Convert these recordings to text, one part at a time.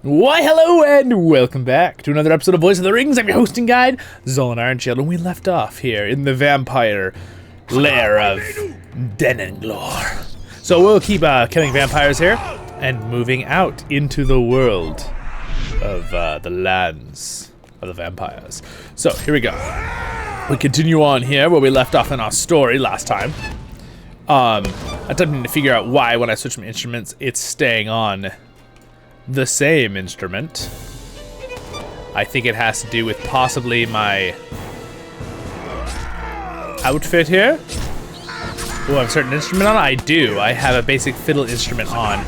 Why, hello and welcome back to another episode of Voice of the Rings. I'm your hosting guide, Zollin Ironshield, and we left off here in the vampire lair of Denenglor. So we'll keep killing vampires here and moving out into the world of the lands of the vampires. So here we go. We continue on here where we left off in our story last time. Attempting to figure out why when I switch my instruments it's staying on the same instrument. I think it has to do with possibly my outfit here. Do I have a certain instrument on? I do. I have a basic fiddle instrument on.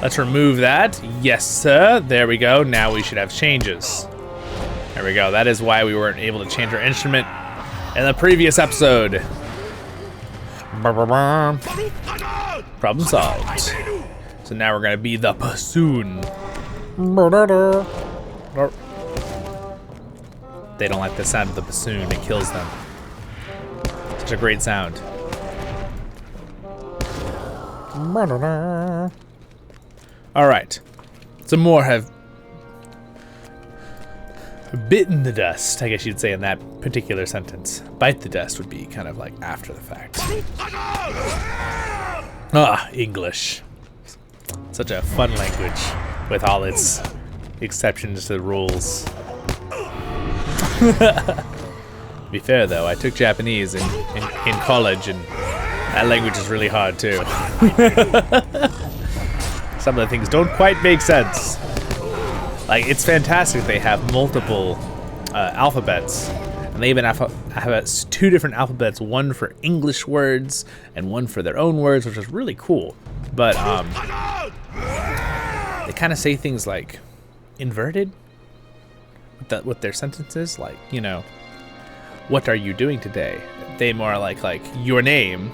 Let's remove that. Yes, sir. There we go. Now we should have changes. There we go. That is why we weren't able to change our instrument in the previous episode. Problem solved. So now we're gonna be the bassoon. They don't like the sound of the bassoon, it kills them. Such a great sound. Alright. Some more have bitten the dust, I guess you'd say in that particular sentence. Bite the dust would be kind of like after the fact. Ah, English. Such a fun language with all its exceptions to the rules. To be fair though, I took Japanese in college and that language is really hard too. Some of the things don't quite make sense. Like, it's fantastic they have multiple alphabets. And they even have two different alphabets, one for English words and one for their own words, which is really cool. But they kind of say things like inverted with their sentences, like, you know, what are you doing today? They more like your name,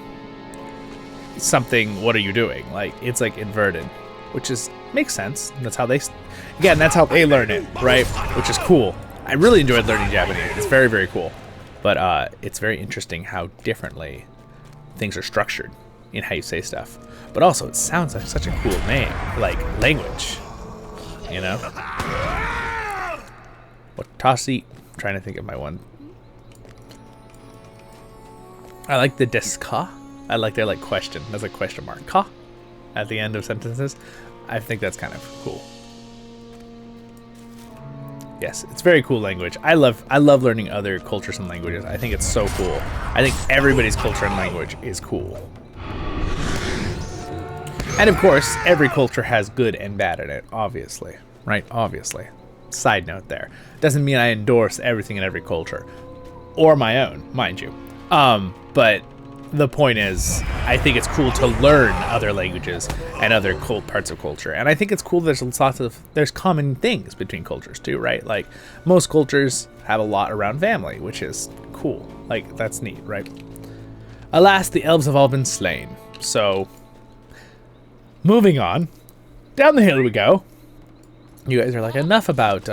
something, what are you doing? Like, it's like inverted, which makes sense. That's how they learn it, right? Which is cool. I really enjoyed learning Japanese. It's very, very cool. But it's very interesting how differently things are structured in how you say stuff. But also, it sounds like such a cool name, like language, you know? Watashi, I'm trying to think of my one. I like the desu ka. I like their question. There's a question mark. Ka at the end of sentences. I think that's kind of cool. Yes, it's very cool language. I love learning other cultures and languages. I think it's so cool. I think everybody's culture and language is cool. And of course, every culture has good and bad in it, obviously, right? Obviously. Side note there. Doesn't mean I endorse everything in every culture. Or my own, mind you. But the point is, I think it's cool to learn other languages and other parts of culture. And I think it's cool there's there's common things between cultures too, right? Like, most cultures have a lot around family, which is cool. Like, that's neat, right? Alas, the elves have all been slain. So, moving on. Down the hill we go. You guys are like, enough about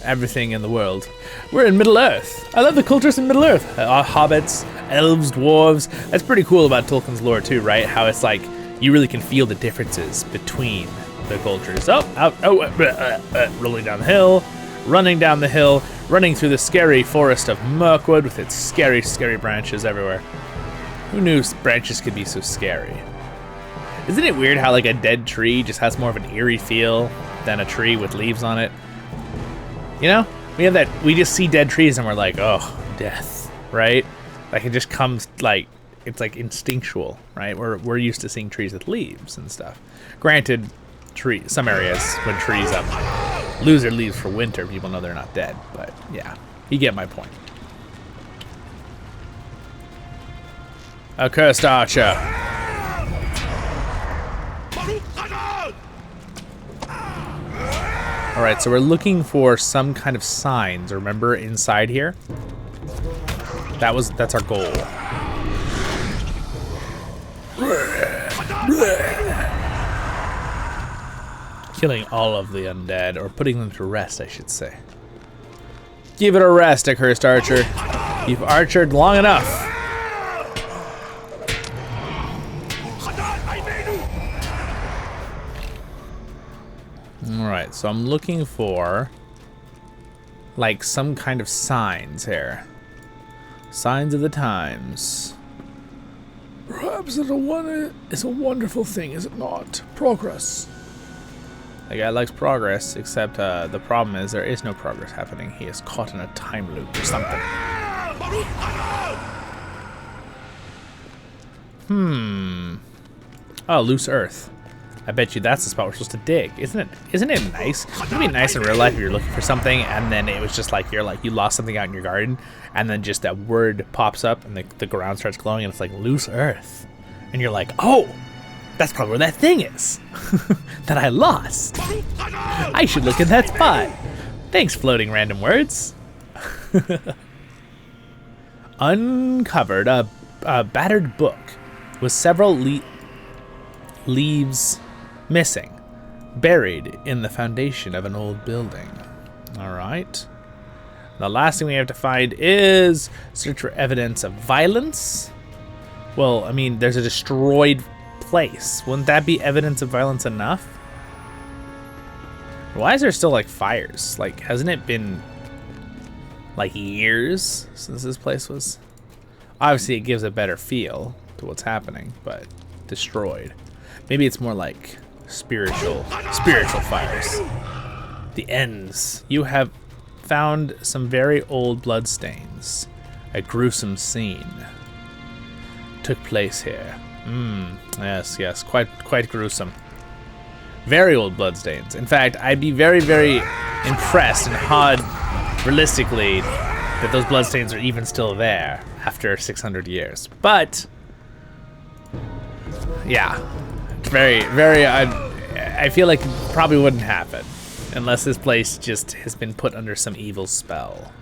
everything in the world. We're in Middle-earth. I love the cultures in Middle-earth. Hobbits, elves, dwarves. That's pretty cool about Tolkien's lore too, right? How it's like, you really can feel the differences between the cultures. Rolling down the hill, running down the hill, running through the scary forest of Mirkwood with its scary, scary branches everywhere. Who knew branches could be so scary? Isn't it weird how like a dead tree just has more of an eerie feel than a tree with leaves on it? You know? We just see dead trees and we're like, oh, death, right? Like, it just comes like, it's like instinctual, right? We're used to seeing trees with leaves and stuff. Granted, some areas when trees lose their leaves for winter, people know they're not dead, but yeah, you get my point. Accursed archer. Alright, so we're looking for some kind of signs, remember, inside here? That's our goal. Killing all of the undead, or putting them to rest, I should say. Give it a rest, accursed archer. You've archered long enough. Alright, so I'm looking for like some kind of signs here. Signs of the times. Perhaps it's a wonderful thing, is it not? Progress. The guy likes progress, except the problem is there is no progress happening. He is caught in a time loop or something. Oh, loose earth. I bet you that's the spot we're supposed to dig, isn't it? Isn't it nice? It'd be nice in real life if you're looking for something and then it was just like you lost something out in your garden and then just that word pops up and the ground starts glowing and it's like loose earth. And you're like, oh, that's probably where that thing is that I lost. I should look at that spot. Thanks, floating random words. Uncovered a battered book with several leaves missing, buried in the foundation of an old building. All right. The last thing we have to find is search for evidence of violence. Well, I mean, there's a destroyed place. Wouldn't that be evidence of violence enough? Why is there still like fires? Like, hasn't it been like years since this place was? Obviously, it gives a better feel to what's happening, but destroyed. Maybe it's more like spiritual fires. The ends. You have found some very old bloodstains. A gruesome scene took place here. Yes, quite gruesome. Very old bloodstains. In fact, I'd be very, very impressed and awed realistically that those bloodstains are even still there after 600 years. But yeah, very, very. I feel like it probably wouldn't happen unless this place just has been put under some evil spell.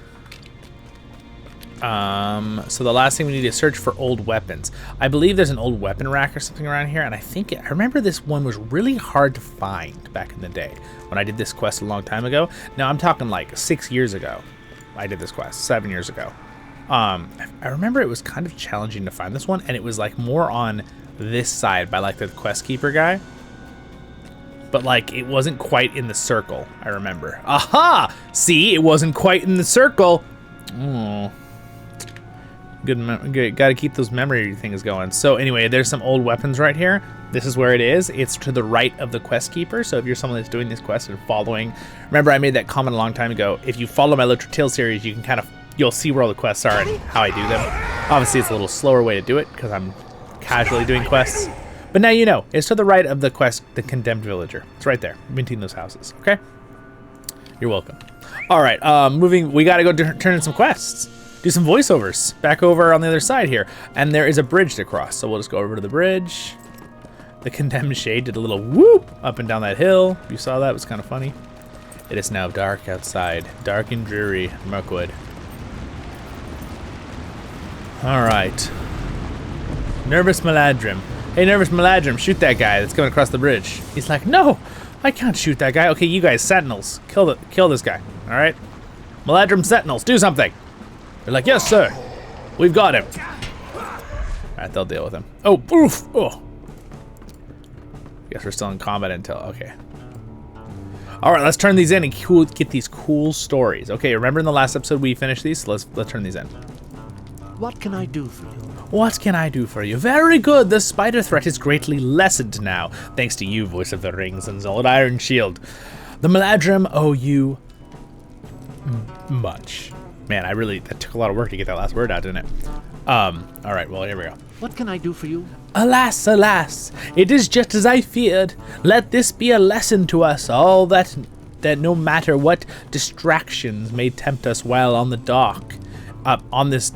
So the last thing we need is search for old weapons. I believe there's an old weapon rack or something around here, and I remember this one was really hard to find back in the day when I did this quest a long time ago. Now I'm talking like 6 years ago. I did this quest 7 years ago. I remember it was kind of challenging to find this one, and it was like more on this side by like the quest keeper guy. But like it wasn't quite in the circle, I remember. Aha! See, it wasn't quite in the circle. Oh. Good, gotta keep those memory things going. So anyway, there's some old weapons right here. This is where it is. It's to the right of the quest keeper. So if you're someone that's doing this quest and following, remember I made that comment a long time ago. If you follow my LOTRO Tales series, you can you'll see where all the quests are and how I do them. Obviously, it's a little slower way to do it because I'm casually doing quests. But now you know. It's to the right of the quest, the condemned villager. It's right there, minting those houses. Okay. You're welcome. All right. Moving. We gotta go turn in some quests. Do some voiceovers back over on the other side here. And there is a bridge to cross, so we'll just go over to the bridge. The condemned shade did a little whoop up and down that hill. You saw that, it was kind of funny. It is now dark outside, dark and dreary, Mirkwood. All right. Nervous Maladrim. Hey, Nervous Maladrim, shoot that guy that's coming across the bridge. He's like, no, I can't shoot that guy. Okay, you guys, sentinels, kill this guy, all right? Maladrim sentinels, do something. They're like, yes, sir. We've got him. All right, they'll deal with him. Oh, oof. Oh. Guess we're still in combat until, okay. All right, let's turn these in and get these cool stories. Okay, remember in the last episode we finished these? So let's turn these in. What can I do for you? What can I do for you? Very good. The spider threat is greatly lessened now, thanks to you, Voice of the Rings and Zollin Ironshield. The Maladrim owe you much. Man, that took a lot of work to get that last word out, didn't it? All right, well, here we go. What can I do for you? Alas, alas, it is just as I feared. Let this be a lesson to us all that no matter what distractions may tempt us while on the dock, on this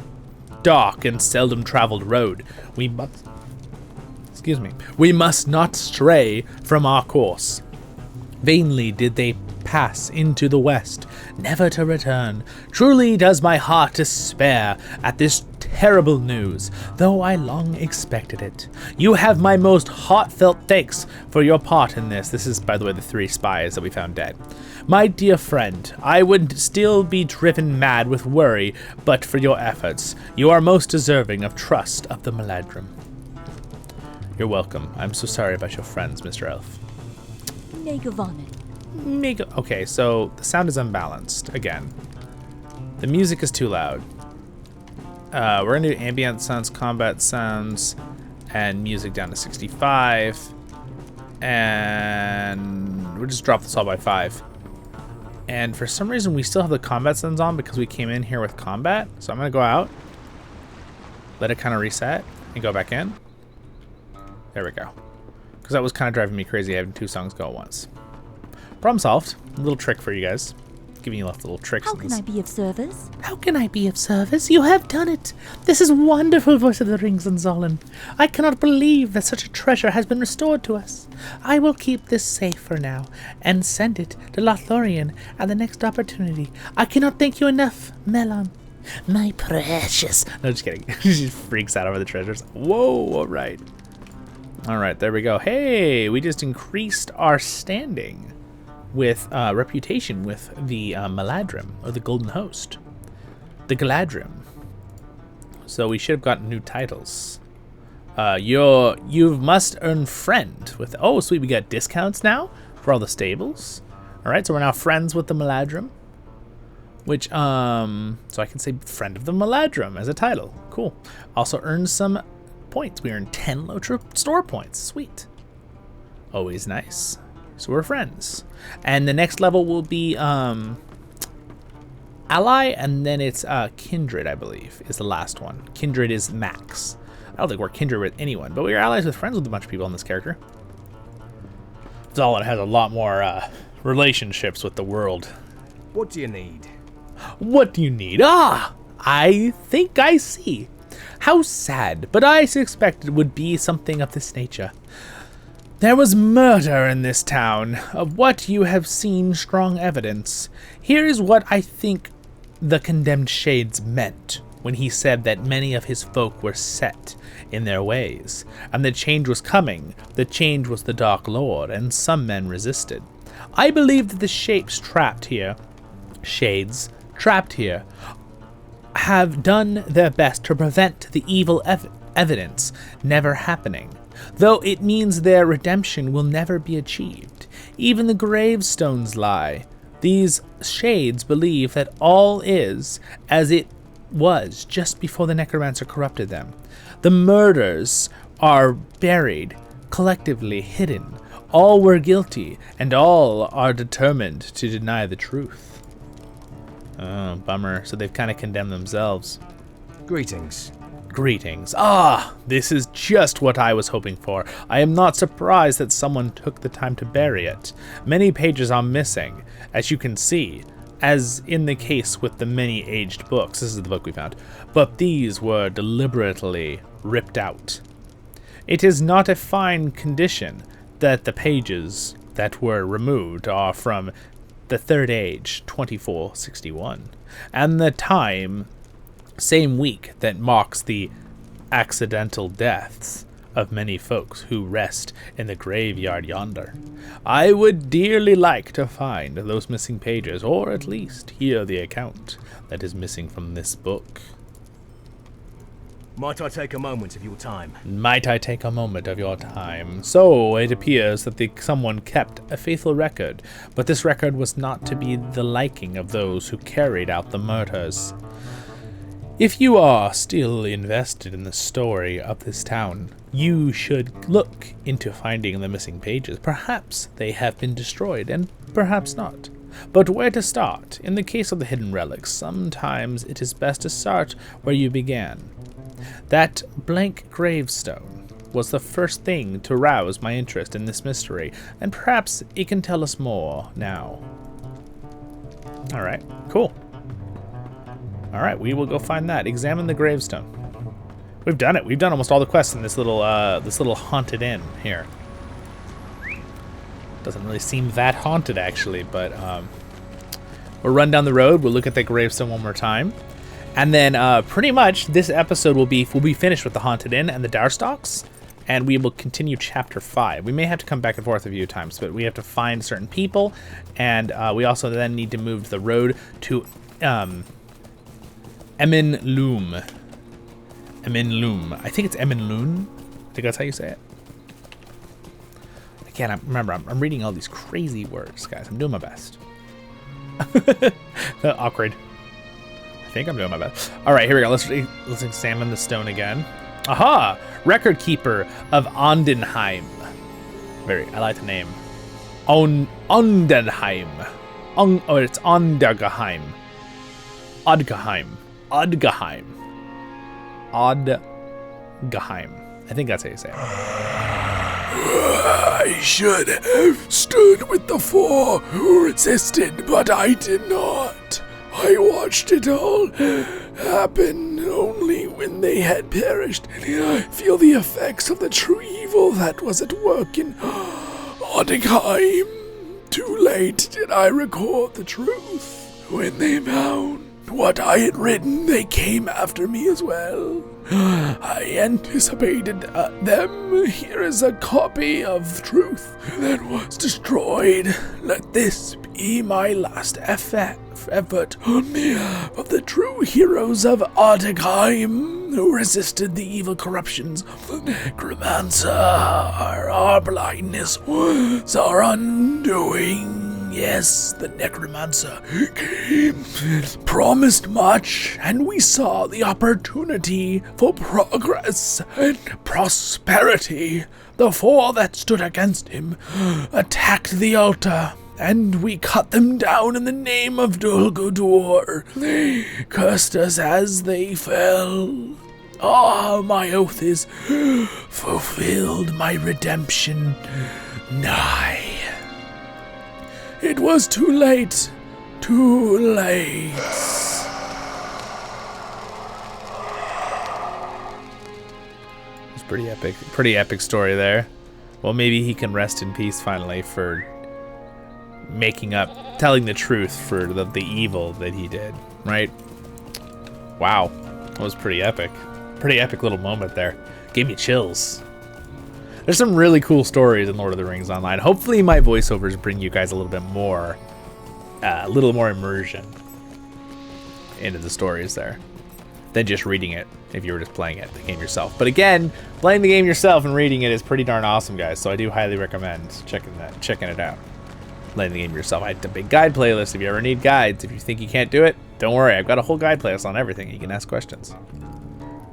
dark and seldom traveled road, we must not stray from our course. Vainly did they pass into the west, never to return. Truly does my heart despair at this terrible news, though I long expected it. You have my most heartfelt thanks for your part in this. This is, by the way, the 3 spies that we found dead. My dear friend, I would still be driven mad with worry, but for your efforts. You are most deserving of trust of the Maladrim. You're welcome. I'm so sorry about your friends, Mr. Elf. Negavanet. Okay, so the sound is unbalanced again. The music is too loud. We're gonna do ambient sounds, combat sounds, and music down to 65. And we'll just drop this all by 5. And for some reason, we still have the combat sounds on because we came in here with combat. So I'm gonna go out, let it kind of reset, and go back in. There we go. Because that was kind of driving me crazy having 2 songs go at once. Problem solved. A little trick for you guys. Giving you little tricks. How can I be of service? How can I be of service? You have done it. This is wonderful, Voice of the Rings and Zollin. I cannot believe that such a treasure has been restored to us. I will keep this safe for now and send it to Lothlorien at the next opportunity. I cannot thank you enough, Melon. My precious. No, just kidding. She freaks out over the treasures. Whoa, all right. All right, there we go. Hey, we just increased our standing with reputation with the Maladrim, or the Golden Host. The Galadrim. So we should have gotten new titles. You must earn friend with, oh sweet, we got discounts now for all the stables. Alright, so we're now friends with the Maladrim. Which, so I can say friend of the Maladrim as a title. Cool. Also earned some points. We earned 10 LOTRO store points. Sweet. Always nice. So we're friends. And the next level will be ally, and then it's kindred, I believe, is the last one. Kindred is max. I don't think we're kindred with anyone, but we're allies with friends with a bunch of people in this character. Zollin has a lot more relationships with the world. What do you need? What do you need? Ah, I think I see. How sad, but I suspected it would be something of this nature. There was murder in this town, of what you have seen strong evidence. Here is what I think the condemned shades meant when he said that many of his folk were set in their ways, and the change was coming. The change was the Dark Lord, and some men resisted. I believe that the shades trapped here, have done their best to prevent the evil evidence never happening. Though it means their redemption will never be achieved. Even the gravestones lie. These shades believe that all is as it was just before the necromancer corrupted them. The murders are buried, collectively hidden. All were guilty, and all are determined to deny the truth. Oh, bummer. So they've kind of condemned themselves. Greetings. Greetings. Ah, this is just what I was hoping for. I am not surprised that someone took the time to bury it. Many pages are missing, as you can see, as in the case with the many aged books. This is the book we found. But these were deliberately ripped out. It is not a fine condition that the pages that were removed are from the Third Age, 2461, and the time same week that marks the accidental deaths of many folks who rest in the graveyard yonder. I would dearly like to find those missing pages, or at least hear the account that is missing from this book. Might I take a moment of your time? Might I take a moment of your time? So it appears that someone kept a faithful record, but this record was not to be the liking of those who carried out the murders. If you are still invested in the story of this town, you should look into finding the missing pages. Perhaps they have been destroyed, and perhaps not. But where to start? In the case of the hidden relics, sometimes it is best to start where you began. That blank gravestone was the first thing to rouse my interest in this mystery, and perhaps it can tell us more now. Alright, cool. Alright, we will go find that. Examine the gravestone. We've done it. We've done almost all the quests in this little haunted inn here. Doesn't really seem that haunted, actually, but we'll run down the road. We'll look at the gravestone one more time. And then pretty much this episode will be finished with the haunted inn and the Darstocks, and we will continue chapter 5. We may have to come back and forth a few times, but we have to find certain people, and we also then need to move the road to Eminloom. I think it's Eminloon. I think that's how you say it. I Again, remember, I'm reading all these crazy words, guys. I'm doing my best. Awkward. I think I'm doing my best. All right, here we go. Let's examine the stone again. Aha! Record keeper of Ondenheim. I like the name. Ondenheim. It's Ondergeheim. Odgeheim. I think that's how you say it. I should have stood with the four who resisted, but I did not. I watched it all happen only when they had perished, and I feel the effects of the true evil that was at work in Odegheim. Too late did I record the truth. When they found what I had written, they came after me as well. I anticipated them. Here is a copy of truth that was destroyed. Let this be my last effort on behalf of the true heroes of Odegheim who resisted the evil corruptions of the necromancer. Our blindness was our undoing. Yes, the necromancer came, promised much, and we saw the opportunity for progress and prosperity. The four that stood against him attacked the altar, and we cut them down in the name of Dol Guldur. They cursed us as they fell. Ah, my oath is fulfilled, my redemption nigh. It was too late. Too late. It's pretty epic. Pretty epic story there. Well, maybe he can rest in peace finally for telling the truth for the evil that he did, right? Wow. That was pretty epic. Pretty epic little moment there. Gave me chills. There's some really cool stories in Lord of the Rings Online. Hopefully my voiceovers bring you guys a little more immersion into the stories there than just reading it if you were just playing the game yourself. But again, playing the game yourself and reading it is pretty darn awesome, guys. So I do highly recommend checking it out. Playing the game yourself. I have a big guide playlist if you ever need guides. If you think you can't do it, don't worry. I've got a whole guide playlist on everything. You can ask questions.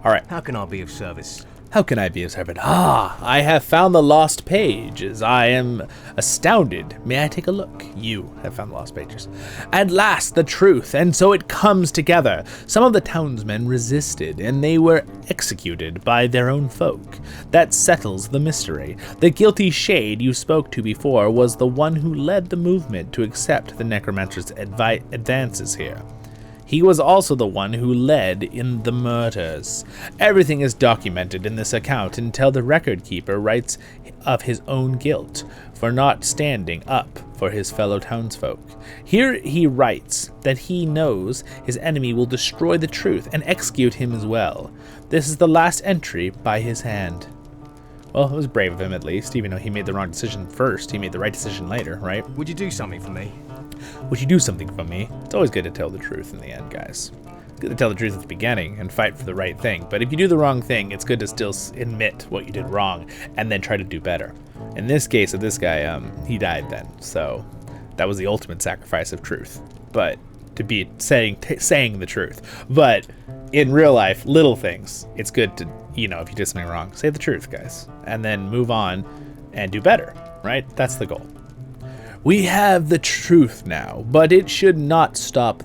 All right. How can I be of service? How can I be of service? I have found the lost pages. I am astounded. May I take a look? You have found the lost pages. At last, the truth, and so it comes together. Some of the townsmen resisted, and they were executed by their own folk. That settles the mystery. The guilty shade you spoke to before was the one who led the movement to accept the necromancer's advances here. He was also the one who led in the murders. Everything is documented in this account until the record keeper writes of his own guilt for not standing up for his fellow townsfolk. Here he writes that he knows his enemy will destroy the truth and execute him as well. This is the last entry by his hand. Well, it was brave of him at least, even though he made the wrong decision first. He made the right decision later, right? Would you do something for me? Would you do something for me? It's always good to tell the truth in the end, guys. It's good to tell the truth at the beginning and fight for the right thing. But if you do the wrong thing, it's good to still admit what you did wrong and then try to do better. In this case of this guy, he died then. So that was the ultimate sacrifice of truth. But to be saying the truth. But in real life, little things, it's good to, if you did something wrong, say the truth, guys. And then move on and do better, right? That's the goal. We have the truth now, but it should not stop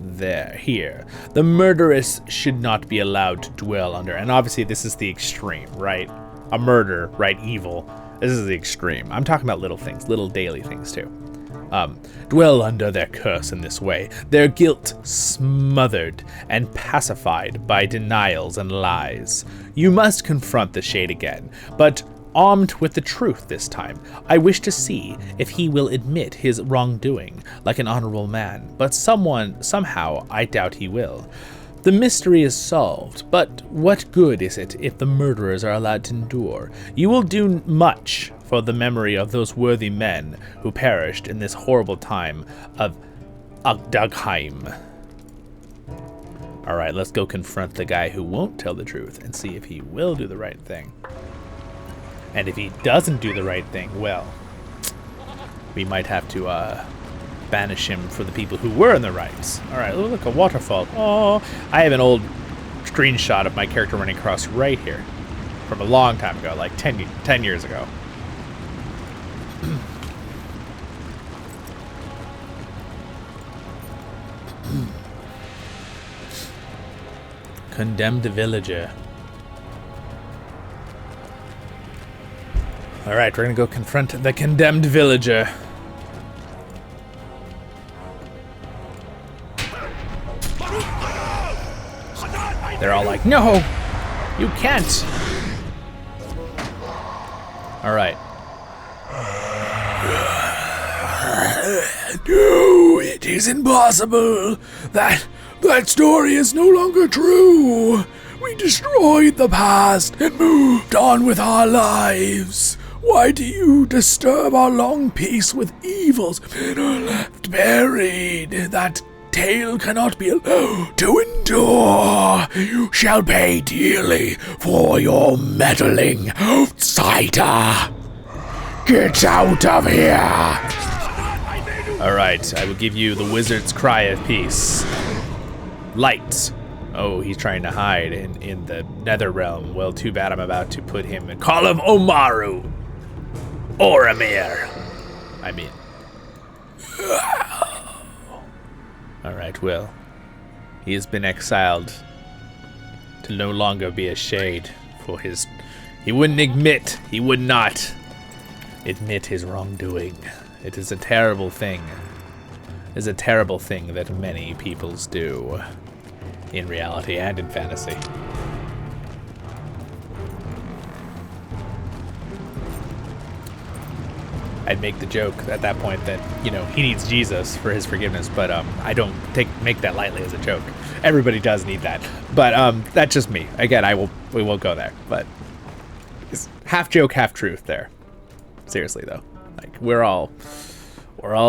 here. The murderous should not be allowed to dwell under, and obviously this is the extreme, right? A murder, right? Evil. This is the extreme. I'm talking about little things, little daily things too. Dwell under their curse in this way, their guilt smothered and pacified by denials and lies. You must confront the shade again, but armed with the truth this time. I wish to see if he will admit his wrongdoing like an honorable man, but somehow I doubt he will. The mystery is solved, but what good is it if the murderers are allowed to endure? You will do much for the memory of those worthy men who perished in this horrible time of Odegheim. All right, let's go confront the guy who won't tell the truth and see if he will do the right thing. And if he doesn't do the right thing, well, we might have to banish him for the people who were in the rights. All right, look, a waterfall. Oh, I have an old screenshot of my character running across right here from a long time ago, like 10 years ago. Condemned villager. All right, we're gonna go confront the condemned villager. They're all like, no, you can't. All right. No, it is impossible. That story is no longer true. We destroyed the past and moved on with our lives. Why do you disturb our long peace with evils that are left buried? That tale cannot be allowed to endure. You shall pay dearly for your meddling, outsider. Get out of here. All right, I will give you the wizard's cry of peace. Light. Oh, he's trying to hide in the nether realm. Well, too bad I'm about to put him in Call of Omaru. Oramir. I mean. All right, well. He has been exiled to no longer be a shade for his... He would not admit his wrongdoing. It is a terrible thing. It is a terrible thing that many peoples do. In reality and in fantasy. I'd make the joke at that point that, you know, he needs Jesus for his forgiveness, but I don't make that lightly as a joke. Everybody does need that. But that's just me. Again, we won't go there. But it's half joke, half truth there. Seriously though. Like we're all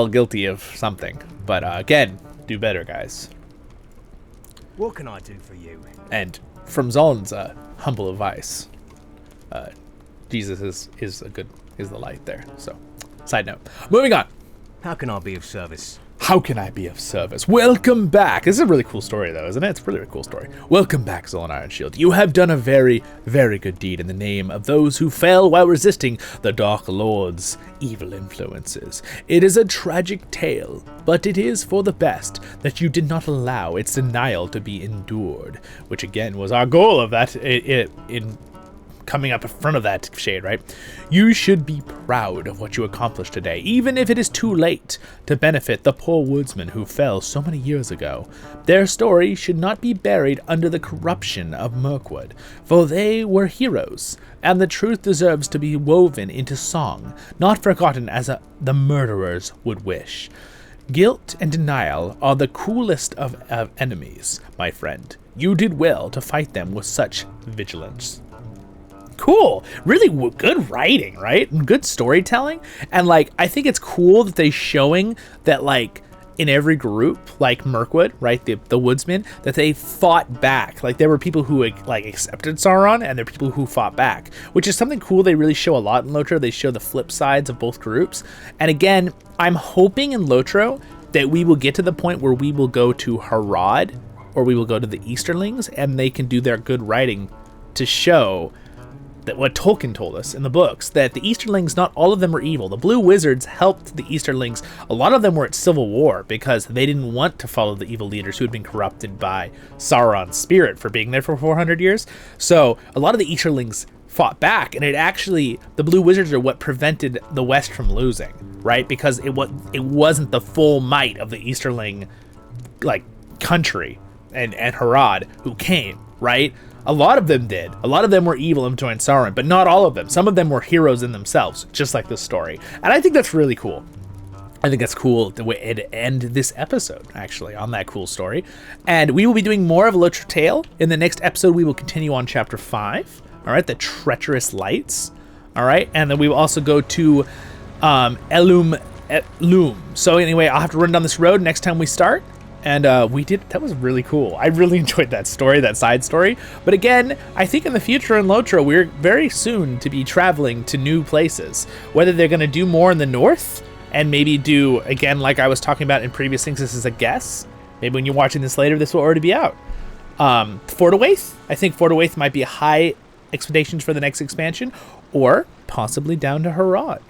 guilty of something. But again, do better, guys. What can I do for you? And from Zollin's humble advice, Jesus is the light there. So, side note. Moving on. How can I be of service? How can I be of service? Welcome back. This is a really cool story, though, isn't it? It's a really cool story. Welcome back, Zollin Ironshield. You have done a very, very good deed in the name of those who fell while resisting the Dark Lord's evil influences. It is a tragic tale, but it is for the best that you did not allow its denial to be endured, which again was our goal of that in coming up in front of that shade, right? You should be proud of what you accomplished today, even if it is too late to benefit the poor woodsmen who fell so many years ago. Their story should not be buried under the corruption of Mirkwood, for they were heroes, and the truth deserves to be woven into song, not forgotten as the murderers would wish. Guilt and denial are the cruelest of enemies, my friend. You did well to fight them with such vigilance. Cool. Really good writing, right? And good storytelling. And like, I think it's cool that they're showing that like in every group, like Mirkwood, right? The woodsmen, that they fought back. Like there were people who like accepted Sauron and there are people who fought back, which is something cool. They really show a lot in LOTRO. They show the flip sides of both groups. And again, I'm hoping in LOTRO that we will get to the point where we will go to Harad or we will go to the Easterlings and they can do their good writing to show that what Tolkien told us in the books, that the Easterlings, not all of them were evil. The Blue Wizards helped the Easterlings. A lot of them were at civil war because they didn't want to follow the evil leaders who had been corrupted by Sauron's spirit for being there for 400 years. So a lot of the Easterlings fought back, and the Blue Wizards are what prevented the West from losing, right? Because it wasn't the full might of the Easterling like country and Harad who came, right? A lot of them did. A lot of them were evil and joined Sauron, but not all of them. Some of them were heroes in themselves, just like this story. And I think that's really cool. I think that's cool to end this episode, actually, on that cool story. And we will be doing more of a LOTRO tale. In the next episode, we will continue on Chapter 5, all right, the Treacherous Lights, all right? And then we will also go to Loom. So anyway, I'll have to run down this road next time we start. And that was really cool. I really enjoyed that story, that side story. But again, I think in the future in LOTRO, we're very soon to be traveling to new places. Whether they're going to do more in the north and maybe do, again, like I was talking about in previous things, this is a guess. Maybe when you're watching this later, this will already be out. Fortawaith. I think Fortawaith might be high expectations for the next expansion, or possibly down to Harad,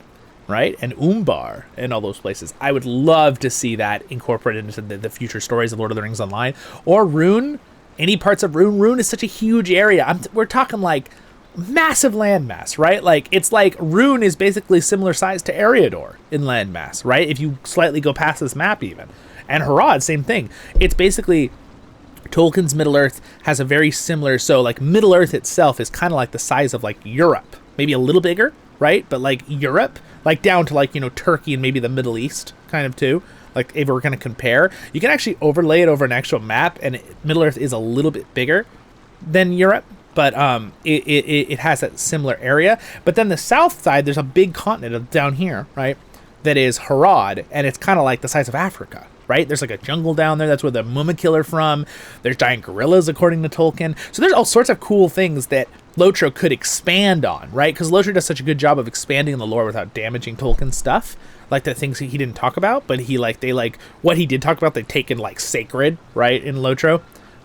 right? And Umbar and all those places. I would love to see that incorporated into the future stories of Lord of the Rings Online. Or Rune, any parts of Rune. Rune is such a huge area. We're talking like massive landmass, right? Like, it's like Rune is basically similar size to Eriador in landmass, right? If you slightly go past this map even. And Harad, same thing. It's basically Tolkien's Middle-earth has a very similar, so like Middle-earth itself is kind of like the size of like Europe, maybe a little bigger, right? But like Europe, like down to like, you know, Turkey and maybe the Middle East kind of too. Like if we're going to compare, you can actually overlay it over an actual map, and Middle-earth is a little bit bigger than Europe, but it has that similar area. But then the south side, there's a big continent down here, right? That is Harad, and it's kind of like the size of Africa. Right? There's like a jungle down there. That's where the Mumakil are from. There's giant gorillas, according to Tolkien. So there's all sorts of cool things that LOTRO could expand on, right? Because LOTRO does such a good job of expanding the lore without damaging Tolkien's stuff. Like the things he didn't talk about, but what he did talk about, they've taken like sacred, right, in LOTRO.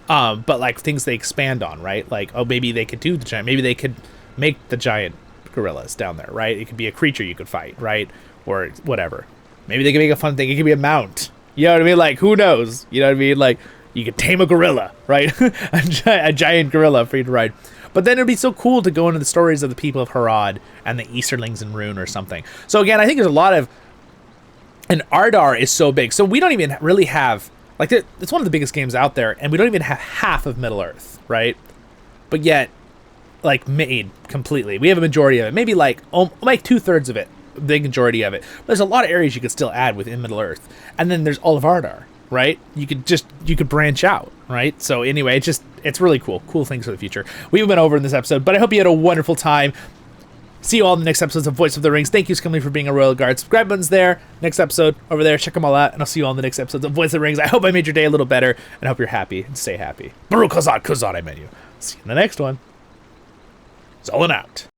But like things they expand on, right? Like, oh, maybe they could do the giant, maybe they could make the giant gorillas down there, right? It could be a creature you could fight, right? Or whatever. Maybe they could make a fun thing. It could be a mount. You know what I mean? Like, who knows? You know what I mean? Like, you could tame a gorilla, right? a giant gorilla for you to ride. But then it'd be so cool to go into the stories of the people of Harad and the Easterlings in Rune or something. So again, I think there's a lot of... And Ardar is so big. So we don't even really have... Like, it's one of the biggest games out there, and we don't even have half of Middle-earth, right? But yet, like, made completely. We have a majority of it. Maybe, like 2/3 of it. Big majority of it. But there's a lot of areas you could still add within Middle-earth. And then there's all of Ardar, right? You could branch out, right? So anyway, it's really cool. Cool things for the future. We've been over in this episode, but I hope you had a wonderful time. See you all in the next episodes of Voice of the Rings. Thank you, Skumley, for being a Royal Guard. Subscribe button's there. Next episode over there. Check them all out, and I'll see you all in the next episodes of Voice of the Rings. I hope I made your day a little better, and I hope you're happy and stay happy. Baruch Hazad Kazad, I meant you. See you in the next one. Zollin out.